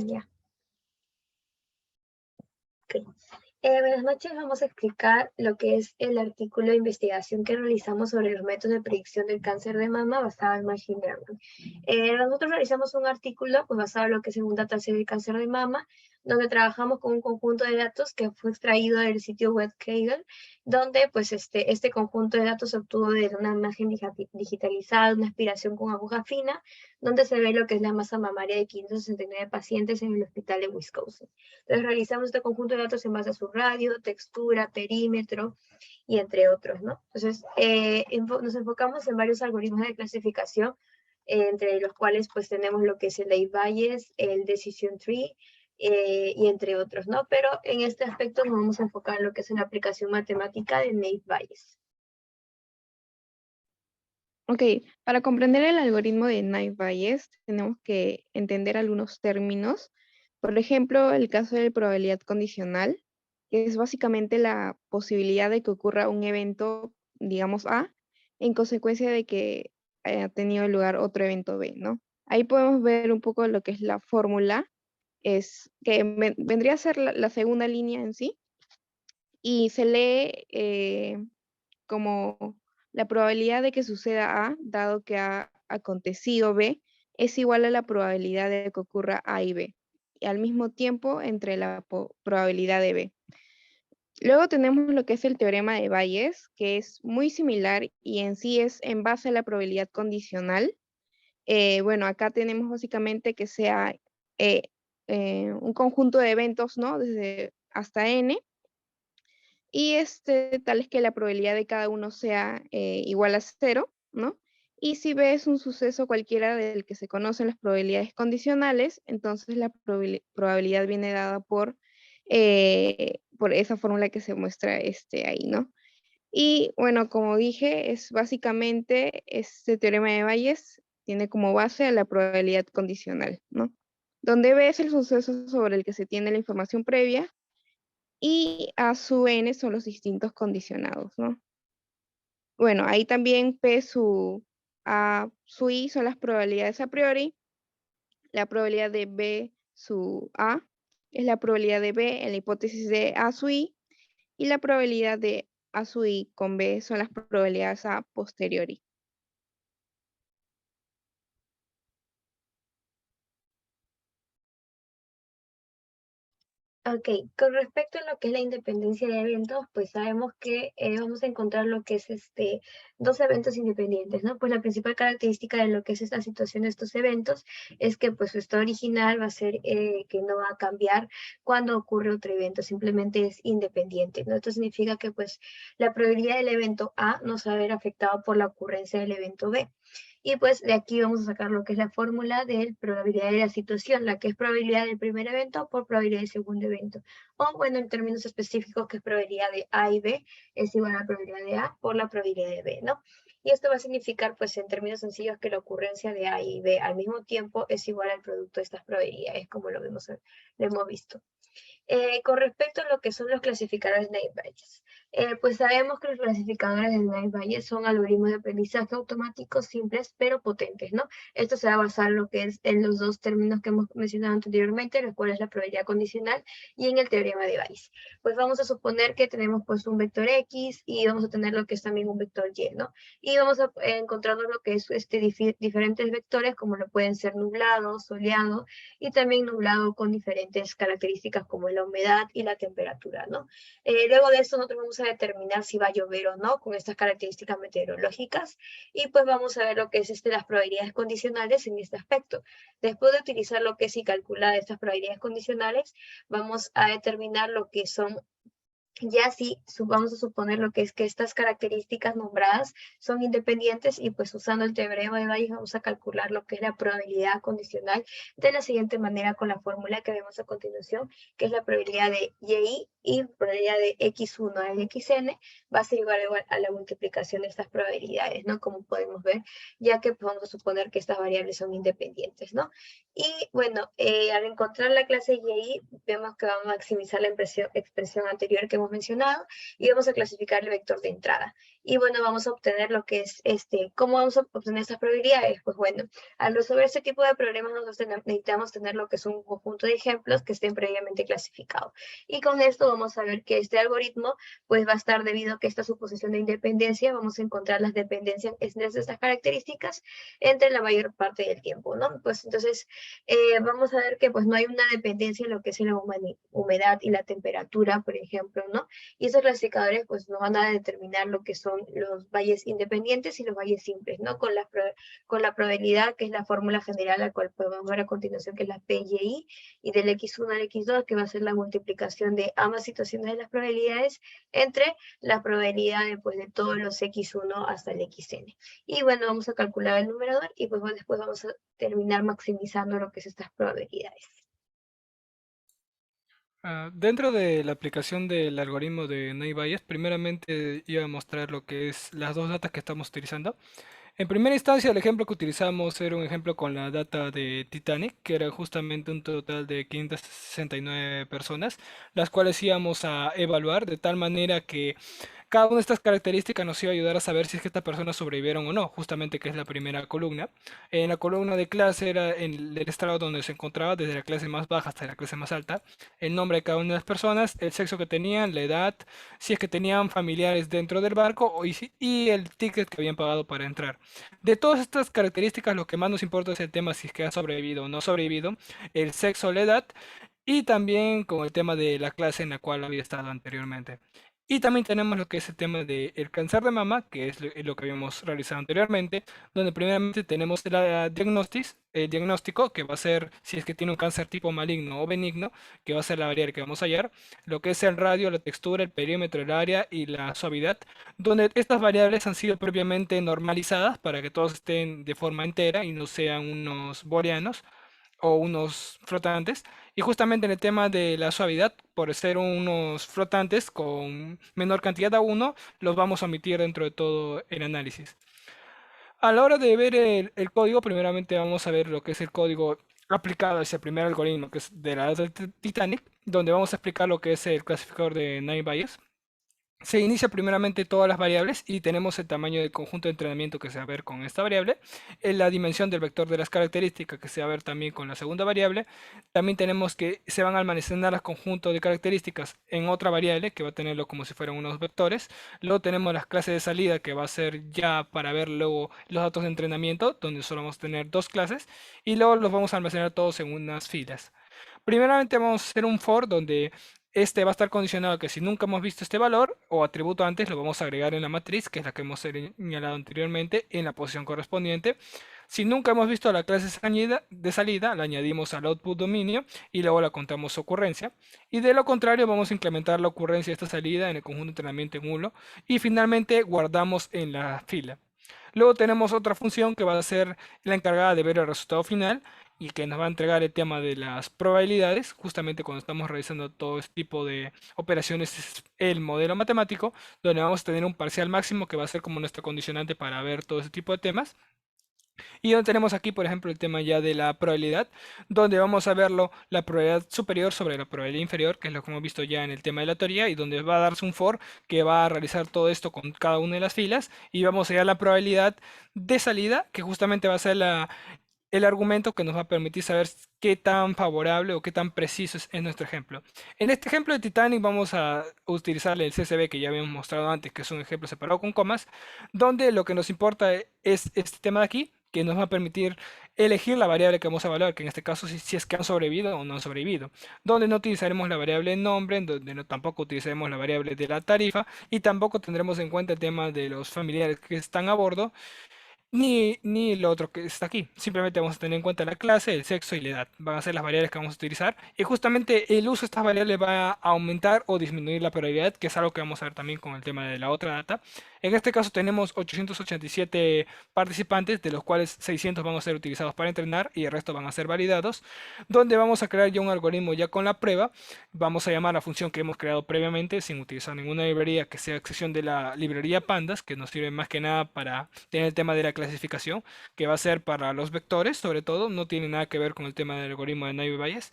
ya. Okay. Buenas noches, vamos a explicar lo que es el artículo de investigación que realizamos sobre los métodos de predicción del cáncer de mama basado en Machine Learning. Nosotros realizamos un artículo pues, basado en lo que es un dataset del cáncer de mama, donde trabajamos con un conjunto de datos que fue extraído del sitio web Kaggle, donde pues este conjunto de datos se obtuvo de una imagen digitalizada, una aspiración con aguja fina, donde se ve lo que es la masa mamaria de 569 pacientes en el hospital de Wisconsin. Entonces realizamos este conjunto de datos en base a su radio, textura, perímetro y entre otros, ¿no? Entonces nos enfocamos en varios algoritmos de clasificación, entre los cuales pues tenemos lo que es el Bayes, el Decision Tree, y entre otros, ¿no? Pero en este aspecto nos vamos a enfocar en lo que es una aplicación matemática de Naive Bayes. Ok, para comprender el algoritmo de Naive Bayes tenemos que entender algunos términos. Por ejemplo, el caso de probabilidad condicional, que es básicamente la posibilidad de que ocurra un evento, digamos A, en consecuencia de que haya tenido lugar otro evento B, ¿no? Ahí podemos ver un poco lo que es la fórmula, es que vendría a ser la segunda línea en sí, y se lee como la probabilidad de que suceda A, dado que ha acontecido B, es igual a la probabilidad de que ocurra A y B, y al mismo tiempo entre la probabilidad de B. Luego tenemos lo que es el teorema de Bayes, que es muy similar y en sí es en base a la probabilidad condicional. Bueno, acá tenemos básicamente que sea un conjunto de eventos, ¿no? Desde hasta n, y tal es que la probabilidad de cada uno sea igual a 0, ¿no? Y si B es un suceso cualquiera del que se conocen las probabilidades condicionales, entonces la probabilidad viene dada por esa fórmula que se muestra ahí, ¿no? Y bueno, como dije, es básicamente este teorema de Bayes tiene como base a la probabilidad condicional, ¿no? Donde B es el suceso sobre el que se tiene la información previa y A sub n son los distintos condicionados, ¿no? Bueno, ahí también P sub A sub I son las probabilidades a priori, la probabilidad de B sub A es la probabilidad de B en la hipótesis de A sub I, y la probabilidad de A sub I con B son las probabilidades a posteriori. Ok, con respecto a lo que es la independencia de eventos, pues sabemos que vamos a encontrar lo que es dos eventos independientes, ¿no? Pues la principal característica de lo que es esta situación de estos eventos es que pues su estado original va a ser que no va a cambiar cuando ocurre otro evento, simplemente es independiente, ¿no? Esto significa que pues la probabilidad del evento A no se va a ver afectada por la ocurrencia del evento B. Y pues de aquí vamos a sacar lo que es la fórmula de probabilidad de la situación, la que es probabilidad del primer evento por probabilidad del segundo evento. O bueno, en términos específicos, que es probabilidad de A y B es igual a la probabilidad de A por la probabilidad de B, ¿no? Y esto va a significar, pues en términos sencillos, que la ocurrencia de A y B al mismo tiempo es igual al producto de estas probabilidades, como lo hemos visto. Con respecto a lo que son los clasificadores Naive Bayes, pues sabemos que los clasificadores de Naive Bayes son algoritmos de aprendizaje automáticos simples pero potentes, ¿no? Esto se va a basar en lo que es en los dos términos que hemos mencionado anteriormente, los cuales es la probabilidad condicional y en el teorema de Bayes. Pues vamos a suponer que tenemos pues un vector X y vamos a tener lo que es también un vector Y, ¿no? Y vamos a encontrarnos lo que es diferentes vectores, como lo pueden ser nublado, soleado, y también nublado con diferentes características como la humedad y la temperatura, ¿no? Luego de eso nosotros vamos a determinar si va a llover o no con estas características meteorológicas, y pues vamos a ver lo que es las probabilidades condicionales en este aspecto. Después de utilizar lo que es y calcular estas probabilidades condicionales, vamos a determinar lo que son. Ya sí, vamos a suponer lo que es que estas características nombradas son independientes, y pues usando el teorema de Bayes vamos a calcular lo que es la probabilidad condicional de la siguiente manera con la fórmula que vemos a continuación, que es la probabilidad de Y y probabilidad de X1 a XN va a ser igual a la multiplicación de estas probabilidades, ¿no? Como podemos ver, ya que vamos a suponer que estas variables son independientes, ¿no? Y bueno, al encontrar la clase Y, vemos que vamos a maximizar la expresión anterior que hemos mencionado y vamos a clasificar el vector de entrada. Y bueno, vamos a obtener lo que es, ¿cómo vamos a obtener estas probabilidades? Pues bueno, al resolver este tipo de problemas nosotros necesitamos tener lo que es un conjunto de ejemplos que estén previamente clasificados. Y con esto vamos a ver que este algoritmo pues va a estar debido a que esta suposición de independencia, vamos a encontrar las dependencias entre estas características entre la mayor parte del tiempo, ¿no? Pues entonces vamos a ver que pues no hay una dependencia en lo que es la humedad y la temperatura, por ejemplo, ¿no? Y esos clasificadores pues nos van a determinar lo que son los valles independientes y los valles simples, ¿no? Con la probabilidad, que es la fórmula general, la cual podemos ver a continuación, que es la PYI, y del X1 al X2, que va a ser la multiplicación de ambas situaciones de las probabilidades entre la probabilidad pues, de todos los X1 hasta el Xn. Y bueno, vamos a calcular el numerador y pues bueno, después vamos a terminar maximizando lo que es estas probabilidades. Dentro de la aplicación del algoritmo de Naive Bayes, primeramente iba a mostrar lo que es las dos datas que estamos utilizando. En primera instancia, el ejemplo que utilizamos era un ejemplo con la data de Titanic, que era justamente un total de 569 personas, las cuales íbamos a evaluar de tal manera que cada una de estas características nos iba a ayudar a saber si es que estas personas sobrevivieron o no, justamente que es la primera columna. En la columna de clase era en el estrado donde se encontraba, desde la clase más baja hasta la clase más alta, el nombre de cada una de las personas, el sexo que tenían, la edad, si es que tenían familiares dentro del barco y el ticket que habían pagado para entrar. De todas estas características, lo que más nos importa es el tema si es que ha sobrevivido o no sobrevivido, el sexo, la edad y también con el tema de la clase en la cual había estado anteriormente. Y también tenemos lo que es el tema del cáncer de mama, que es lo que habíamos realizado anteriormente, donde primeramente tenemos el diagnóstico, que va a ser si es que tiene un cáncer tipo maligno o benigno, que va a ser la variable que vamos a hallar, lo que es el radio, la textura, el perímetro, el área y la suavidad, donde estas variables han sido previamente normalizadas para que todos estén de forma entera y no sean unos booleanos o unos flotantes. Y justamente en el tema de la suavidad, por ser unos flotantes con menor cantidad a uno, los vamos a omitir dentro de todo el análisis. A la hora de ver el código, primeramente vamos a ver lo que es el código aplicado a ese primer algoritmo, que es de la de Titanic, donde vamos a explicar lo que es el clasificador de Naive Bayes. Se inicia primeramente todas las variables y tenemos el tamaño del conjunto de entrenamiento que se va a ver con esta variable, la dimensión del vector de las características que se va a ver también con la segunda variable. También tenemos que se van a almacenar los conjuntos de características en otra variable que va a tenerlo como si fueran unos vectores. Luego tenemos las clases de salida que va a ser ya para ver luego los datos de entrenamiento, donde solo vamos a tener dos clases y luego los vamos a almacenar todos en unas filas. Primeramente vamos a hacer un for donde este va a estar condicionado a que si nunca hemos visto este valor o atributo antes, lo vamos a agregar en la matriz, que es la que hemos señalado anteriormente, en la posición correspondiente. Si nunca hemos visto la clase de salida, la añadimos al output dominio y luego la contamos su ocurrencia. Y de lo contrario, vamos a incrementar la ocurrencia de esta salida en el conjunto de entrenamiento en 1 y finalmente guardamos en la fila. Luego tenemos otra función que va a ser la encargada de ver el resultado final y que nos va a entregar el tema de las probabilidades, justamente cuando estamos realizando todo este tipo de operaciones, es el modelo matemático, donde vamos a tener un parcial máximo que va a ser como nuestro condicionante para ver todo ese tipo de temas. Y donde tenemos aquí, por ejemplo, el tema ya de la probabilidad, donde vamos a verlo la probabilidad superior sobre la probabilidad inferior, que es lo que hemos visto ya en el tema de la teoría, y donde va a darse un for que va a realizar todo esto con cada una de las filas, y vamos a hallar la probabilidad de salida, que justamente va a ser el argumento que nos va a permitir saber qué tan favorable o qué tan preciso es nuestro ejemplo. En este ejemplo de Titanic vamos a utilizar el CSV que ya habíamos mostrado antes, que es un ejemplo separado con comas, donde lo que nos importa es este tema de aquí, que nos va a permitir elegir la variable que vamos a evaluar, que en este caso si es que han sobrevivido o no han sobrevivido, donde no utilizaremos la variable nombre, donde tampoco utilizaremos la variable de la tarifa y tampoco tendremos en cuenta el tema de los familiares que están a bordo ni lo otro que está aquí. Simplemente vamos a tener en cuenta la clase, el sexo y la edad. Van a ser las variables que vamos a utilizar. Y justamente el uso de estas variables va a aumentar o disminuir la probabilidad, que es algo que vamos a ver también con el tema de la otra data. En este caso tenemos 887 participantes, de los cuales 600 van a ser utilizados para entrenar y el resto van a ser validados, donde vamos a crear ya un algoritmo ya con la prueba. Vamos a llamar a la función que hemos creado previamente sin utilizar ninguna librería que sea excepción de la librería Pandas, que nos sirve más que nada para tener el tema de la clasificación que va a ser para los vectores, sobre todo, no tiene nada que ver con el tema del algoritmo de Naive-Bayes.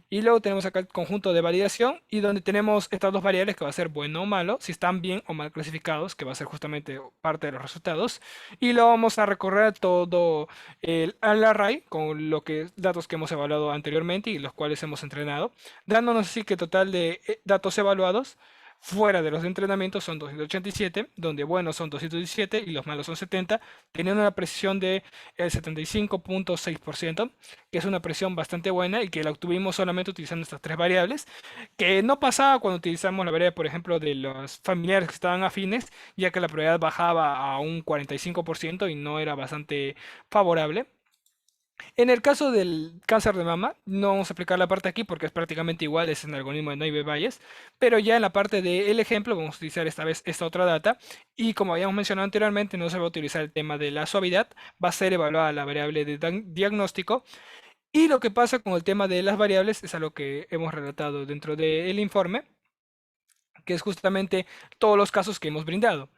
Y luego tenemos acá el conjunto de validación y donde tenemos estas dos variables que va a ser bueno o malo, si están bien o mal clasificados, que va a ser justamente parte de los resultados. Y luego vamos a recorrer todo al array con datos que hemos evaluado anteriormente y los cuales hemos entrenado, dándonos así que el total de datos evaluados fuera de los de entrenamiento son 287, donde buenos son 217 y los malos son 70, teniendo una precisión de el 75.6%, que es una precisión bastante buena y que la obtuvimos solamente utilizando estas tres variables, que no pasaba cuando utilizamos la variable, por ejemplo, de los familiares que estaban afines, ya que la probabilidad bajaba a un 45% y no era bastante favorable. En el caso del cáncer de mama, no vamos a aplicar la parte aquí porque es prácticamente igual, es en el algoritmo de Naive-Bayes, pero ya en la parte del ejemplo vamos a utilizar esta vez esta otra data y como habíamos mencionado anteriormente, no se va a utilizar el tema de la suavidad, va a ser evaluada la variable de diagnóstico y lo que pasa con el tema de las variables es algo que hemos relatado dentro del informe, que es justamente todos los casos que hemos brindado.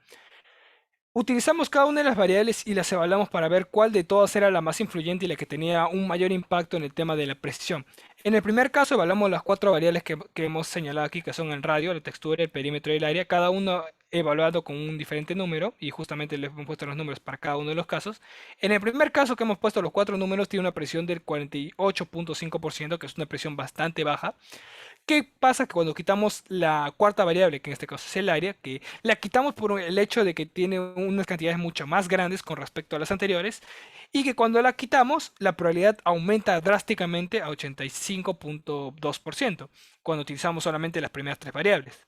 Utilizamos cada una de las variables y las evaluamos para ver cuál de todas era la más influyente y la que tenía un mayor impacto en el tema de la precisión. En el primer caso evaluamos las cuatro variables que hemos señalado aquí, que son el radio, la textura, el perímetro y el área, cada uno evaluado con un diferente número y justamente les hemos puesto los números para cada uno de los casos. En el primer caso que hemos puesto los cuatro números tiene una precisión del 48.5%, que es una precisión bastante baja. ¿Qué pasa que cuando quitamos la cuarta variable, que en este caso es el área, que la quitamos por el hecho de que tiene unas cantidades mucho más grandes con respecto a las anteriores, y que cuando la quitamos la probabilidad aumenta drásticamente a 85.2% cuando utilizamos solamente las primeras tres variables?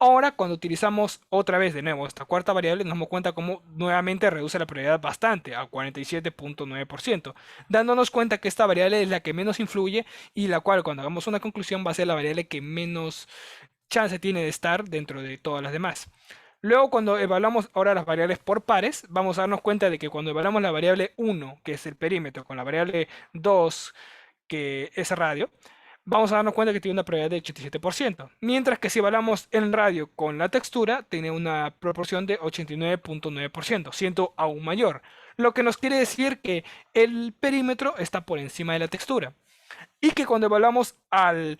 Ahora, cuando utilizamos otra vez de nuevo esta cuarta variable, nos damos cuenta cómo nuevamente reduce la probabilidad bastante, a 47.9%, dándonos cuenta que esta variable es la que menos influye y la cual cuando hagamos una conclusión va a ser la variable que menos chance tiene de estar dentro de todas las demás. Luego, cuando evaluamos ahora las variables por pares, vamos a darnos cuenta de que cuando evaluamos la variable 1, que es el perímetro, con la variable 2, que es radio, vamos a darnos cuenta que tiene una probabilidad de 87%, mientras que si evaluamos el radio con la textura, tiene una proporción de 89.9%, siendo aún mayor, lo que nos quiere decir que el perímetro está por encima de la textura, y que cuando evaluamos al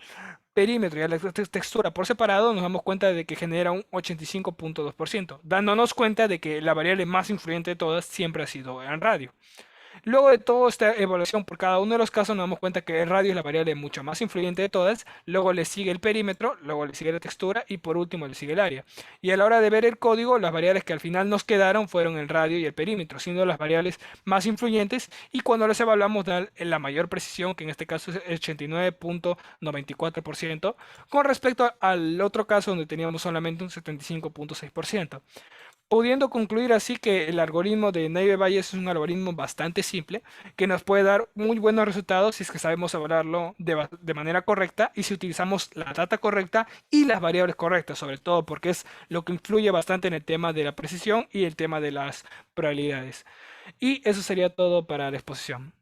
perímetro y a la textura por separado, nos damos cuenta de que genera un 85.2%, dándonos cuenta de que la variable más influyente de todas siempre ha sido el radio. Luego de toda esta evaluación por cada uno de los casos, nos damos cuenta que el radio es la variable mucho más influyente de todas, luego le sigue el perímetro, luego le sigue la textura y por último le sigue el área. Y a la hora de ver el código, las variables que al final nos quedaron fueron el radio y el perímetro, siendo las variables más influyentes y cuando las evaluamos dan la mayor precisión, que en este caso es el 89.94%, con respecto al otro caso donde teníamos solamente un 75.6%. Pudiendo concluir así que el algoritmo de Naive-Bayes es un algoritmo bastante simple que nos puede dar muy buenos resultados si es que sabemos evaluarlo de manera correcta y si utilizamos la data correcta y las variables correctas, sobre todo porque es lo que influye bastante en el tema de la precisión y el tema de las probabilidades. Y eso sería todo para la exposición.